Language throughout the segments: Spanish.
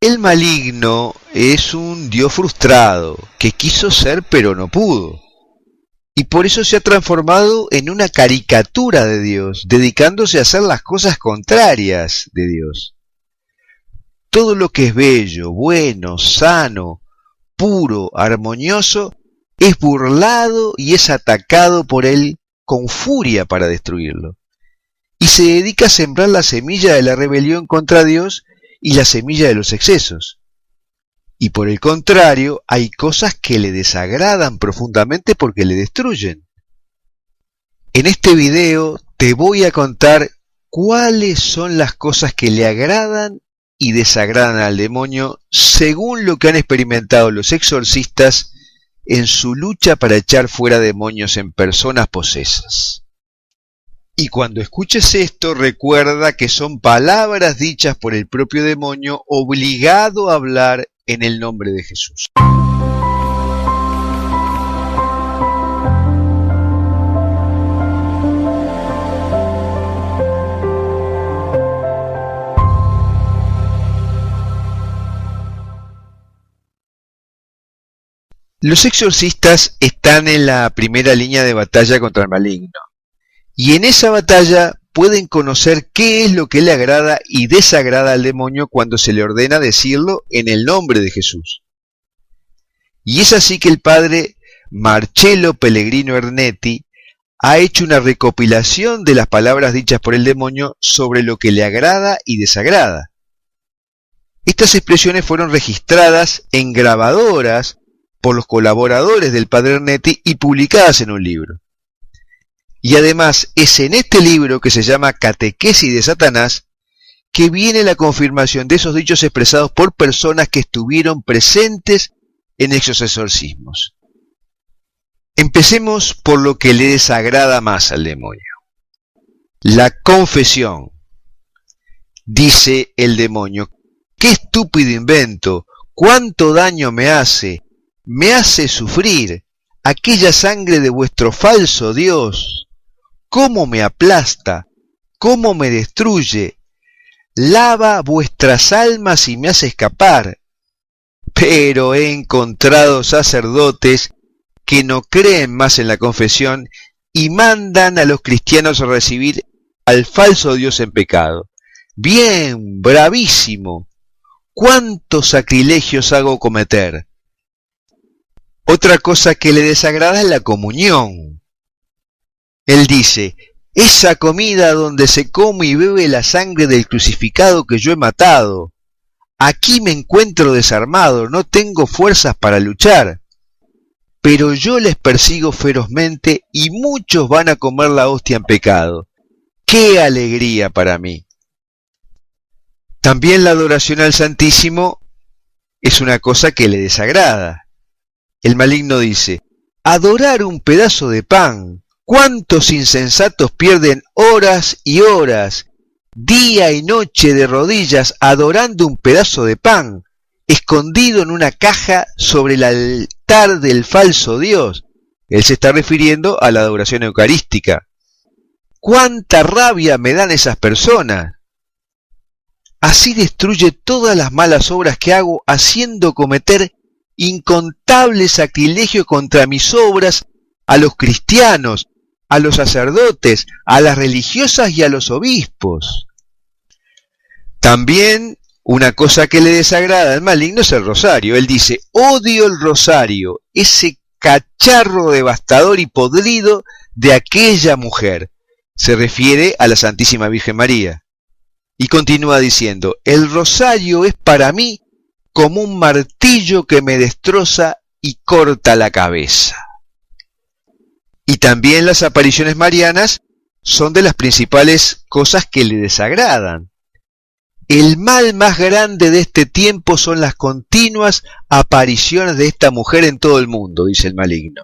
El maligno es un Dios frustrado, que quiso ser pero no pudo. Y por eso se ha transformado en una caricatura de Dios, dedicándose a hacer las cosas contrarias de Dios. Todo lo que es bello, bueno, sano, puro, armonioso, es burlado y es atacado por él con furia para destruirlo. Y se dedica a sembrar la semilla de la rebelión contra Dios y la semilla de los excesos. Y por el contrario, hay cosas que le desagradan profundamente porque le destruyen. En este video te voy a contar cuáles son las cosas que le agradan y desagradan al demonio según lo que han experimentado los exorcistas en su lucha para echar fuera demonios en personas posesas. Y cuando escuches esto, recuerda que son palabras dichas por el propio demonio, obligado a hablar en el nombre de Jesús. Los exorcistas están en la primera línea de batalla contra el maligno. Y en esa batalla pueden conocer qué es lo que le agrada y desagrada al demonio cuando se le ordena decirlo en el nombre de Jesús. Y es así que el padre Marcello Pellegrino Ernetti ha hecho una recopilación de las palabras dichas por el demonio sobre lo que le agrada y desagrada. Estas expresiones fueron registradas en grabadoras por los colaboradores del padre Ernetti y publicadas en un libro. Y además es en este libro, que se llama Catequesis de Satanás, que viene la confirmación de esos dichos expresados por personas que estuvieron presentes en esos exorcismos. Empecemos por lo que le desagrada más al demonio. La confesión. Dice el demonio: ¡qué estúpido invento! ¡Cuánto daño me hace! ¡Me hace sufrir! Aquella sangre de vuestro falso Dios. ¿Cómo me aplasta? ¿Cómo me destruye? Lava vuestras almas y me hace escapar. Pero he encontrado sacerdotes que no creen más en la confesión y mandan a los cristianos a recibir al falso Dios en pecado. Bien, bravísimo. ¿Cuántos sacrilegios hago cometer? Otra cosa que le desagrada es la comunión. Él dice: esa comida donde se come y bebe la sangre del crucificado que yo he matado. Aquí me encuentro desarmado, no tengo fuerzas para luchar. Pero yo les persigo ferozmente y muchos van a comer la hostia en pecado. ¡Qué alegría para mí! También la adoración al Santísimo es una cosa que le desagrada. El maligno dice: adorar un pedazo de pan. ¿Cuántos insensatos pierden horas y horas, día y noche de rodillas, adorando un pedazo de pan, escondido en una caja sobre el altar del falso Dios? Él se está refiriendo a la adoración eucarística. ¡Cuánta rabia me dan esas personas! Así destruye todas las malas obras que hago, haciendo cometer incontables sacrilegios contra mis obras a los cristianos, a los sacerdotes, a las religiosas y a los obispos. También una cosa que le desagrada al maligno es el rosario. Él dice: odio el rosario, ese cacharro devastador y podrido de aquella mujer. Se refiere a la Santísima Virgen María. Y continúa diciendo: el rosario es para mí como un martillo que me destroza y corta la cabeza. Y también las apariciones marianas son de las principales cosas que le desagradan. El mal más grande de este tiempo son las continuas apariciones de esta mujer en todo el mundo, dice el maligno.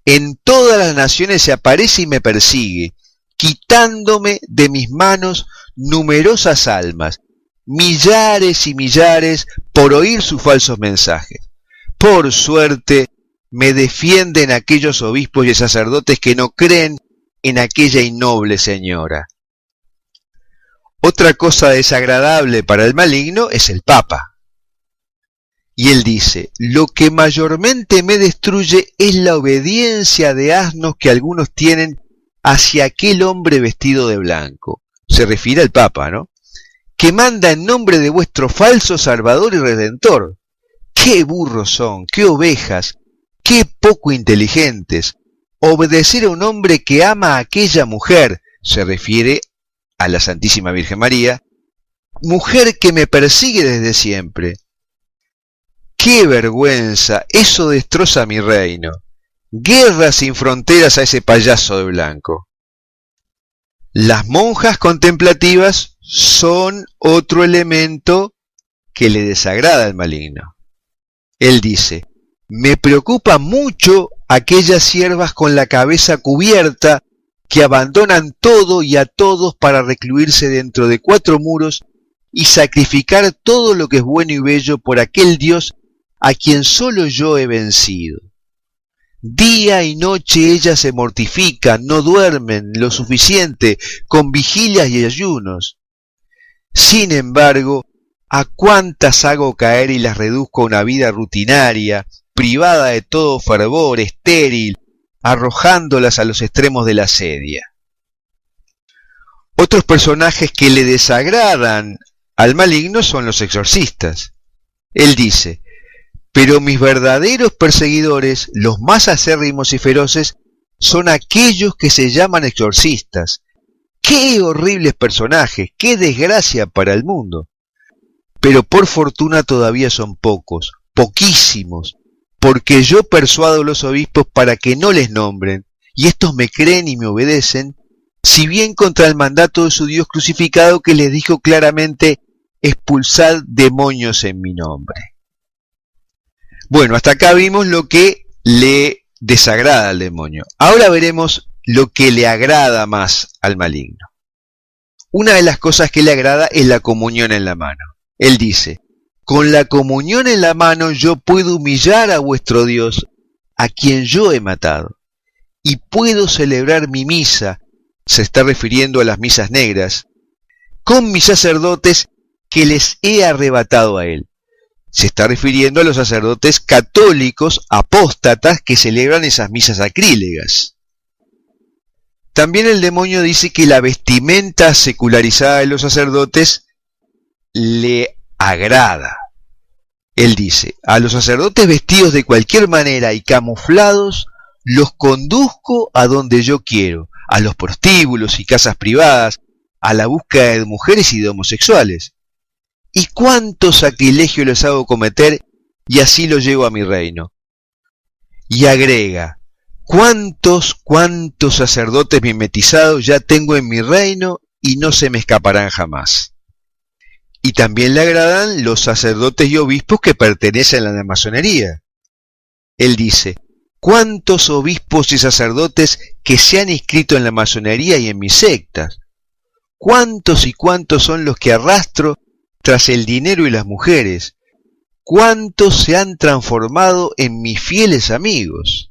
En todas las naciones se aparece y me persigue, quitándome de mis manos numerosas almas, millares y millares, por oír sus falsos mensajes. Por suerte, me defienden aquellos obispos y sacerdotes que no creen en aquella innoble señora. Otra cosa desagradable para el maligno es el Papa. Y él dice, lo que mayormente me destruye es la obediencia de asnos que algunos tienen hacia aquel hombre vestido de blanco. Se refiere al Papa, ¿no? Que manda en nombre de vuestro falso Salvador y Redentor. ¡Qué burros son! ¡Qué ovejas! ¡Qué poco inteligentes! Obedecer a un hombre que ama a aquella mujer, se refiere a la Santísima Virgen María, mujer que me persigue desde siempre. ¡Qué vergüenza! Eso destroza mi reino. Guerra sin fronteras a ese payaso de blanco. Las monjas contemplativas son otro elemento que le desagrada al maligno. Él dice, me preocupa mucho aquellas siervas con la cabeza cubierta que abandonan todo y a todos para recluirse dentro de 4 muros y sacrificar todo lo que es bueno y bello por aquel Dios a quien solo yo he vencido. Día y noche ellas se mortifican, no duermen lo suficiente, con vigilias y ayunos. Sin embargo, ¿a cuántas hago caer y las reduzco a una vida rutinaria, privada de todo fervor, estéril, arrojándolas a los extremos de la sedia? Otros personajes que le desagradan al maligno son los exorcistas. Él dice, pero mis verdaderos perseguidores, los más acérrimos y feroces, son aquellos que se llaman exorcistas. ¡Qué horribles personajes! ¡Qué desgracia para el mundo! Pero por fortuna todavía son pocos, poquísimos, porque yo persuado a los obispos para que no les nombren, y estos me creen y me obedecen, si bien contra el mandato de su Dios crucificado que les dijo claramente, expulsad demonios en mi nombre. Bueno, hasta acá vimos lo que le desagrada al demonio. Ahora veremos lo que le agrada más al maligno. Una de las cosas que le agrada es la comunión en la mano. Él dice, con la comunión en la mano yo puedo humillar a vuestro Dios, a quien yo he matado, y puedo celebrar mi misa, se está refiriendo a las misas negras, con mis sacerdotes que les he arrebatado a él. Se está refiriendo a los sacerdotes católicos apóstatas que celebran esas misas sacrílegas. También el demonio dice que la vestimenta secularizada de los sacerdotes le agrada. Él dice, a los sacerdotes vestidos de cualquier manera y camuflados, los conduzco a donde yo quiero, a los prostíbulos y casas privadas, a la búsqueda de mujeres y de homosexuales. ¿Y cuánto sacrilegio les hago cometer y así lo llevo a mi reino? Y agrega, ¿cuántos sacerdotes mimetizados ya tengo en mi reino y no se me escaparán jamás? Y también le agradan los sacerdotes y obispos que pertenecen a la masonería. Él dice, ¿cuántos obispos y sacerdotes que se han inscrito en la masonería y en mis sectas? ¿Cuántos y cuántos son los que arrastro tras el dinero y las mujeres? ¿Cuántos se han transformado en mis fieles amigos?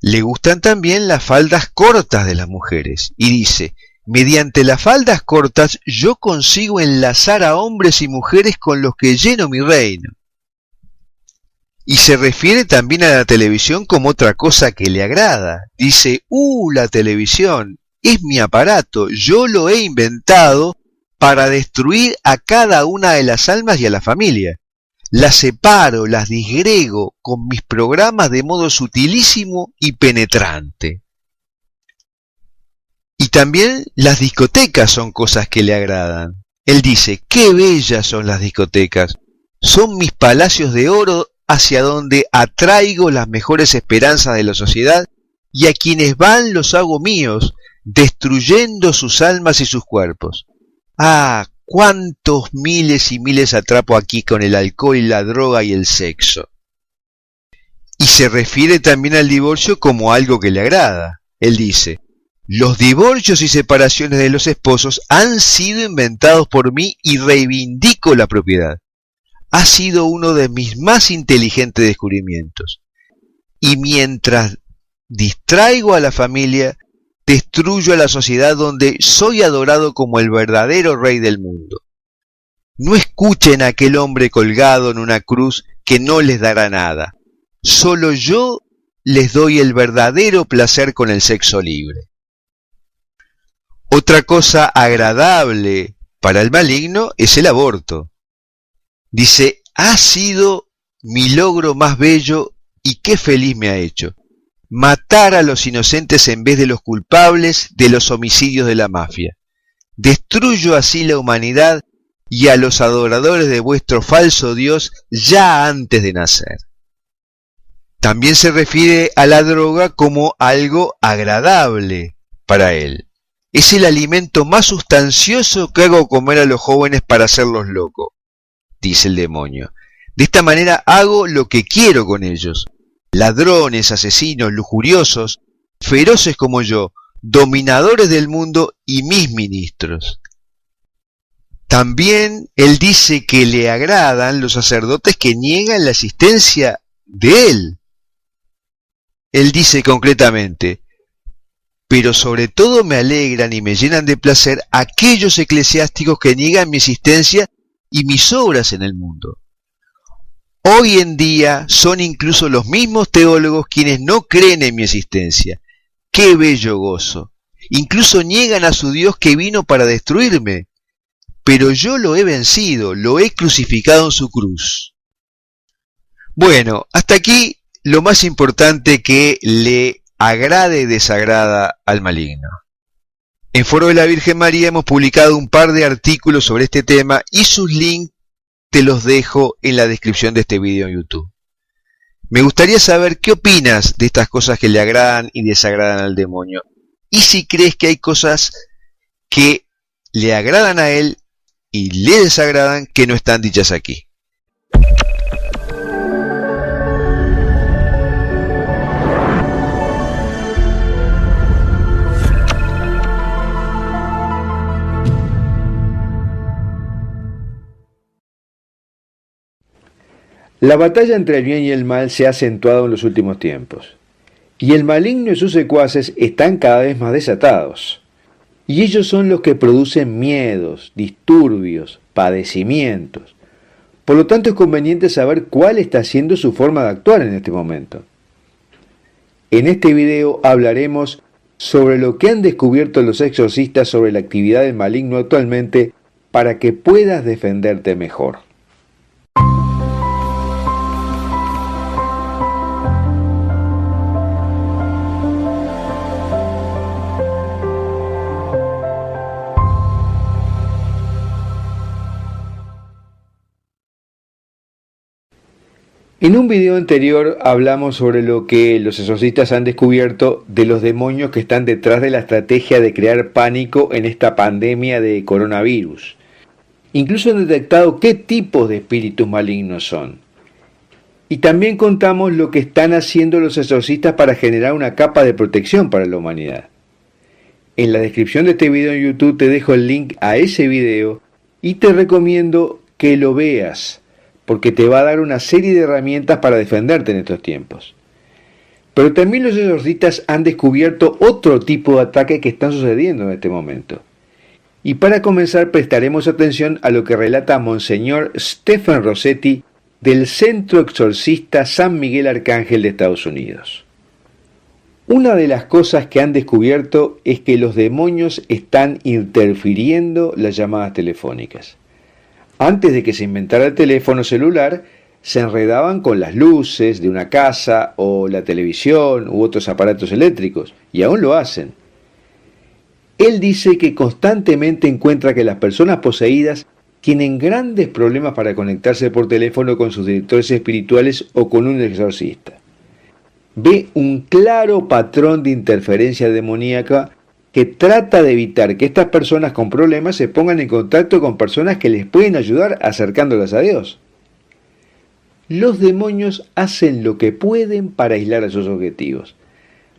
Le gustan también las faldas cortas de las mujeres, y dice, mediante las faldas cortas yo consigo enlazar a hombres y mujeres con los que lleno mi reino. Y se refiere también a la televisión como otra cosa que le agrada. Dice, la televisión es mi aparato, yo lo he inventado para destruir a cada una de las almas y a la familia. Las separo, las disgrego con mis programas de modo sutilísimo y penetrante. Y también las discotecas son cosas que le agradan. Él dice, qué bellas son las discotecas. Son mis palacios de oro hacia donde atraigo las mejores esperanzas de la sociedad y a quienes van los hago míos, destruyendo sus almas y sus cuerpos. ¡Ah! ¡Cuántos miles y miles atrapo aquí con el alcohol y la droga y el sexo! Y se refiere también al divorcio como algo que le agrada. Él dice, los divorcios y separaciones de los esposos han sido inventados por mí y reivindico la propiedad. Ha sido uno de mis más inteligentes descubrimientos. Y mientras distraigo a la familia, destruyo a la sociedad donde soy adorado como el verdadero rey del mundo. No escuchen a aquel hombre colgado en una cruz que no les dará nada. Solo yo les doy el verdadero placer con el sexo libre. Otra cosa agradable para el maligno es el aborto. Dice, ha sido mi logro más bello y qué feliz me ha hecho. Matar a los inocentes en vez de los culpables de los homicidios de la mafia. Destruyo así la humanidad y a los adoradores de vuestro falso Dios ya antes de nacer. También se refiere a la droga como algo agradable para él. Es el alimento más sustancioso que hago comer a los jóvenes para hacerlos locos, dice el demonio. De esta manera hago lo que quiero con ellos. Ladrones, asesinos, lujuriosos, feroces como yo, dominadores del mundo y mis ministros. También él dice que le agradan los sacerdotes que niegan la existencia de él. Él dice concretamente, pero sobre todo me alegran y me llenan de placer aquellos eclesiásticos que niegan mi existencia y mis obras en el mundo. Hoy en día son incluso los mismos teólogos quienes no creen en mi existencia. ¡Qué bello gozo! Incluso niegan a su Dios que vino para destruirme. Pero yo lo he vencido, lo he crucificado en su cruz. Bueno, hasta aquí lo más importante que le agrade y desagrada al maligno. En Foro de la Virgen María hemos publicado un par de artículos sobre este tema y sus links te los dejo en la descripción de este video en YouTube. Me gustaría saber qué opinas de estas cosas que le agradan y desagradan al demonio. Y si crees que hay cosas que le agradan a él y le desagradan que no están dichas aquí. La batalla entre el bien y el mal se ha acentuado en los últimos tiempos, y el maligno y sus secuaces están cada vez más desatados, y ellos son los que producen miedos, disturbios, padecimientos. Por lo tanto es conveniente saber cuál está siendo su forma de actuar en este momento. En este video hablaremos sobre lo que han descubierto los exorcistas sobre la actividad del maligno actualmente para que puedas defenderte mejor. En un video anterior hablamos sobre lo que los exorcistas han descubierto de los demonios que están detrás de la estrategia de crear pánico en esta pandemia de coronavirus. Incluso han detectado qué tipos de espíritus malignos son. Y también contamos lo que están haciendo los exorcistas para generar una capa de protección para la humanidad. En la descripción de este video en YouTube te dejo el link a ese video y te recomiendo que lo veas, porque te va a dar una serie de herramientas para defenderte en estos tiempos. Pero también los exorcistas han descubierto otro tipo de ataques que están sucediendo en este momento. Y para comenzar prestaremos atención a lo que relata Monseñor Stephen Rossetti del Centro Exorcista San Miguel Arcángel de Estados Unidos. Una de las cosas que han descubierto es que los demonios están interfiriendo las llamadas telefónicas. Antes de que se inventara el teléfono celular, se enredaban con las luces de una casa o la televisión u otros aparatos eléctricos, y aún lo hacen. Él dice que constantemente encuentra que las personas poseídas tienen grandes problemas para conectarse por teléfono con sus directores espirituales o con un exorcista. Ve un claro patrón de interferencia demoníaca que trata de evitar que estas personas con problemas se pongan en contacto con personas que les pueden ayudar acercándolas a Dios. Los demonios hacen lo que pueden para aislar a sus objetivos.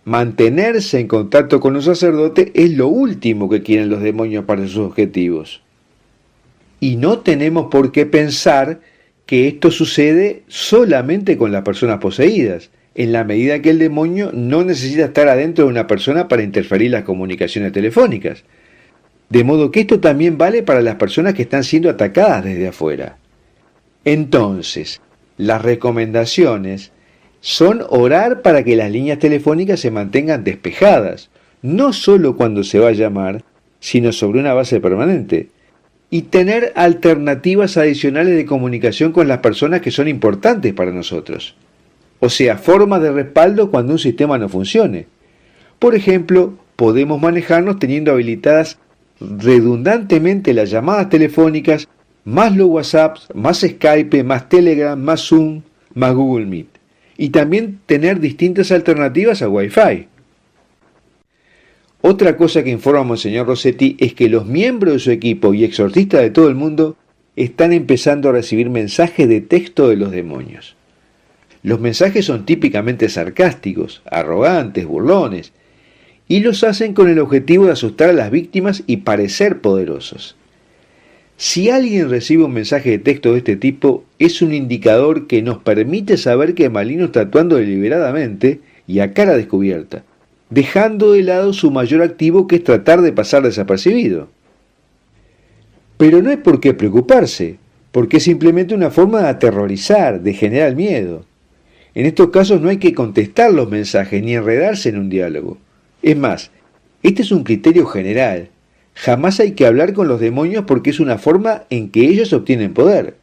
Mantenerse en contacto con un sacerdote es lo último que quieren los demonios para sus objetivos. Y no tenemos por qué pensar que esto sucede solamente con las personas poseídas, en la medida que el demonio no necesita estar adentro de una persona para interferir las comunicaciones telefónicas. De modo que esto también vale para las personas que están siendo atacadas desde afuera. Entonces, las recomendaciones son orar para que las líneas telefónicas se mantengan despejadas, no solo cuando se va a llamar, sino sobre una base permanente, y tener alternativas adicionales de comunicación con las personas que son importantes para nosotros. O sea, formas de respaldo cuando un sistema no funcione. Por ejemplo, podemos manejarnos teniendo habilitadas redundantemente las llamadas telefónicas, más los WhatsApps, más Skype, más Telegram, más Zoom, más Google Meet. Y también tener distintas alternativas a Wi-Fi. Otra cosa que informa Monseñor Rossetti es que los miembros de su equipo y exorcistas de todo el mundo están empezando a recibir mensajes de texto de los demonios. Los mensajes son típicamente sarcásticos, arrogantes, burlones, y los hacen con el objetivo de asustar a las víctimas y parecer poderosos. Si alguien recibe un mensaje de texto de este tipo, es un indicador que nos permite saber que el maligno está actuando deliberadamente y a cara descubierta, dejando de lado su mayor activo, que es tratar de pasar desapercibido. Pero no hay por qué preocuparse, porque es simplemente una forma de aterrorizar, de generar miedo. En estos casos no hay que contestar los mensajes ni enredarse en un diálogo. Es más, este es un criterio general. Jamás hay que hablar con los demonios porque es una forma en que ellos obtienen poder.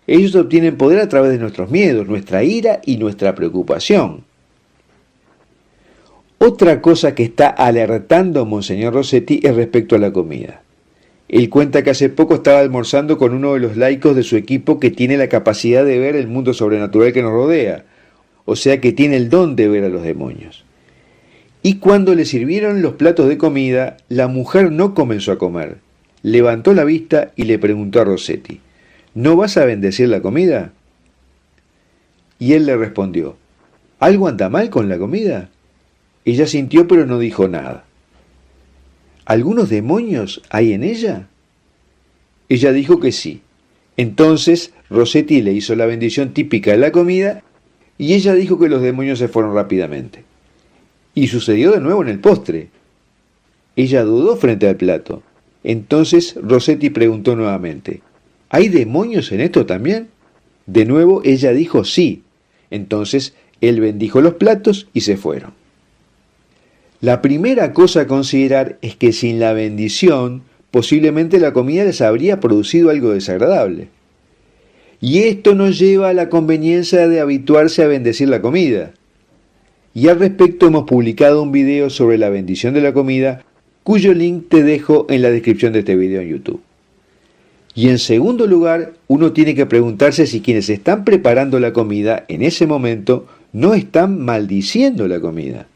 Ellos obtienen poder a través de nuestros miedos, nuestra ira y nuestra preocupación. Otra cosa que está alertando a Monseñor Rossetti es respecto a la comida. Él cuenta que hace poco estaba almorzando con uno de los laicos de su equipo que tiene la capacidad de ver el mundo sobrenatural que nos rodea, o sea que tiene el don de ver a los demonios. Y cuando le sirvieron los platos de comida, la mujer no comenzó a comer. Levantó la vista y le preguntó a Rossetti: ¿no vas a bendecir la comida? Y él le respondió: ¿algo anda mal con la comida? Ella sintió pero no dijo nada. ¿Algunos demonios hay en ella? Ella dijo que sí. Entonces Rossetti le hizo la bendición típica de la comida y ella dijo que los demonios se fueron rápidamente. Y sucedió de nuevo en el postre. Ella dudó frente al plato. Entonces Rossetti preguntó nuevamente: ¿hay demonios en esto también? De nuevo ella dijo sí. Entonces él bendijo los platos y se fueron. La primera cosa a considerar es que sin la bendición, posiblemente la comida les habría producido algo desagradable. Y esto nos lleva a la conveniencia de habituarse a bendecir la comida. Y al respecto hemos publicado un video sobre la bendición de la comida, cuyo link te dejo en la descripción de este video en YouTube. Y en segundo lugar, uno tiene que preguntarse si quienes están preparando la comida en ese momento no están maldiciendo la comida.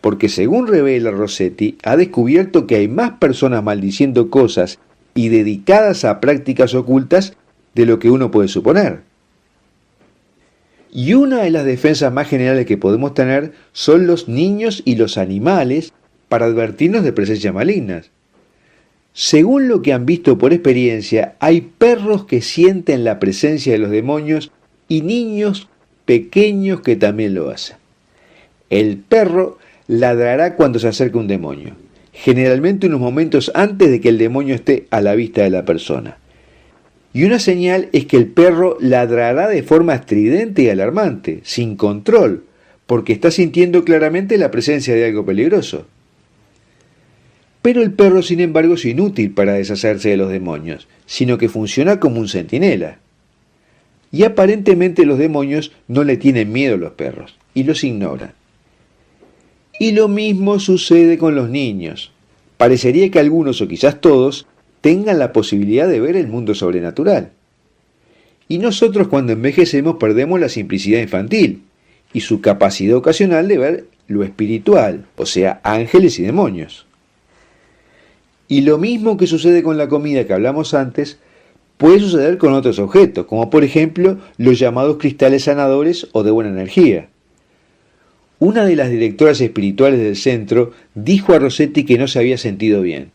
Porque según revela Rossetti, ha descubierto que hay más personas maldiciendo cosas y dedicadas a prácticas ocultas de lo que uno puede suponer. Y una de las defensas más generales que podemos tener son los niños y los animales para advertirnos de presencias malignas. Según lo que han visto por experiencia, hay perros que sienten la presencia de los demonios y niños pequeños que también lo hacen. El perro ladrará cuando se acerca un demonio, generalmente unos momentos antes de que el demonio esté a la vista de la persona. Y una señal es que el perro ladrará de forma estridente y alarmante, sin control, porque está sintiendo claramente la presencia de algo peligroso. Pero el perro, sin embargo, es inútil para deshacerse de los demonios, sino que funciona como un centinela. Y aparentemente los demonios no le tienen miedo a los perros, y los ignoran. Y lo mismo sucede con los niños. Parecería que algunos, o quizás todos, tengan la posibilidad de ver el mundo sobrenatural. Y nosotros cuando envejecemos perdemos la simplicidad infantil y su capacidad ocasional de ver lo espiritual, o sea, ángeles y demonios. Y lo mismo que sucede con la comida que hablamos antes, puede suceder con otros objetos, como por ejemplo los llamados cristales sanadores o de buena energía. Una de las directoras espirituales del centro dijo a Rossetti que no se había sentido bien,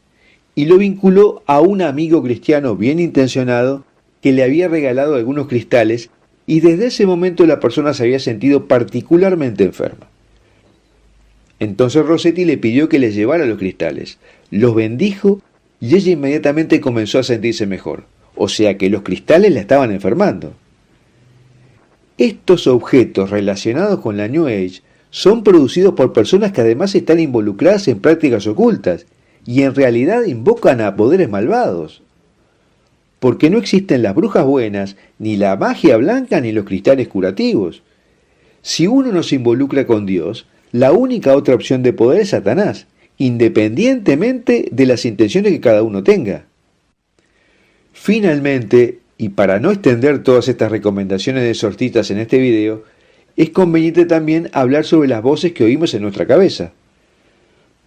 y lo vinculó a un amigo cristiano bien intencionado que le había regalado algunos cristales, y desde ese momento la persona se había sentido particularmente enferma. Entonces Rossetti le pidió que le llevara los cristales, los bendijo y ella inmediatamente comenzó a sentirse mejor. O sea que los cristales la estaban enfermando. Estos objetos relacionados con la New Age son producidos por personas que además están involucradas en prácticas ocultas y en realidad invocan a poderes malvados. Porque no existen las brujas buenas, ni la magia blanca, ni los cristales curativos. Si uno no se involucra con Dios, la única otra opción de poder es Satanás, independientemente de las intenciones que cada uno tenga. Finalmente, y para no extender todas estas recomendaciones de exorcistas en este video, es conveniente también hablar sobre las voces que oímos en nuestra cabeza.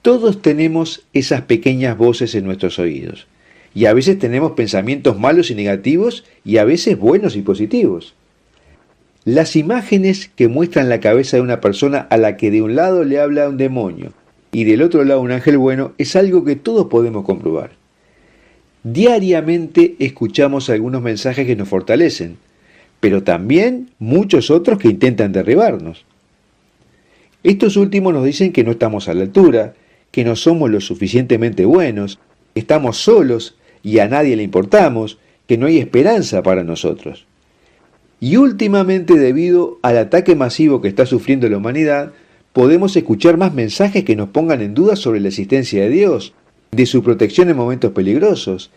Todos tenemos esas pequeñas voces en nuestros oídos, y a veces tenemos pensamientos malos y negativos, y a veces buenos y positivos. Las imágenes que muestran la cabeza de una persona a la que de un lado le habla un demonio, y del otro lado un ángel bueno, es algo que todos podemos comprobar. Diariamente escuchamos algunos mensajes que nos fortalecen, pero también muchos otros que intentan derribarnos. Estos últimos nos dicen que no estamos a la altura, que no somos lo suficientemente buenos, que estamos solos y a nadie le importamos, que no hay esperanza para nosotros. Y últimamente, debido al ataque masivo que está sufriendo la humanidad, podemos escuchar más mensajes que nos pongan en duda sobre la existencia de Dios, de su protección en momentos peligrosos,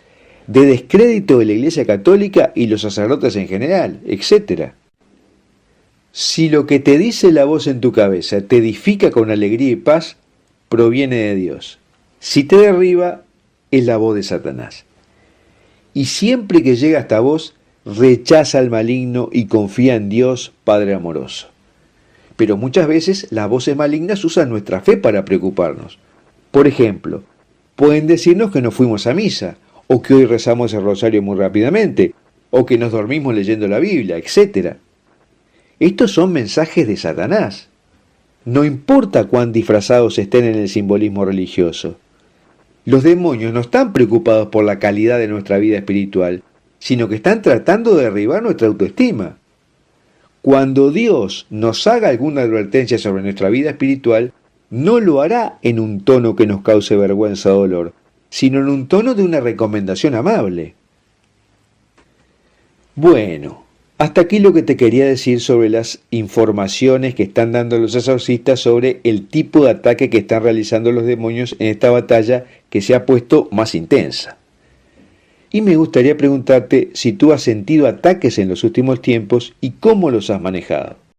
de descrédito de la Iglesia Católica y los sacerdotes en general, etc. Si lo que te dice la voz en tu cabeza te edifica con alegría y paz, proviene de Dios. Si te derriba, es la voz de Satanás. Y siempre que llega hasta vos, rechaza al maligno y confía en Dios, Padre amoroso. Pero muchas veces las voces malignas usan nuestra fe para preocuparnos. Por ejemplo, pueden decirnos que no fuimos a misa, o que hoy rezamos el rosario muy rápidamente, o que nos dormimos leyendo la Biblia, etc. Estos son mensajes de Satanás. No importa cuán disfrazados estén en el simbolismo religioso. Los demonios no están preocupados por la calidad de nuestra vida espiritual, sino que están tratando de derribar nuestra autoestima. Cuando Dios nos haga alguna advertencia sobre nuestra vida espiritual, no lo hará en un tono que nos cause vergüenza o dolor, sino en un tono de una recomendación amable. Bueno, hasta aquí lo que te quería decir sobre las informaciones que están dando los exorcistas sobre el tipo de ataque que están realizando los demonios en esta batalla que se ha puesto más intensa. Y me gustaría preguntarte si tú has sentido ataques en los últimos tiempos y cómo los has manejado.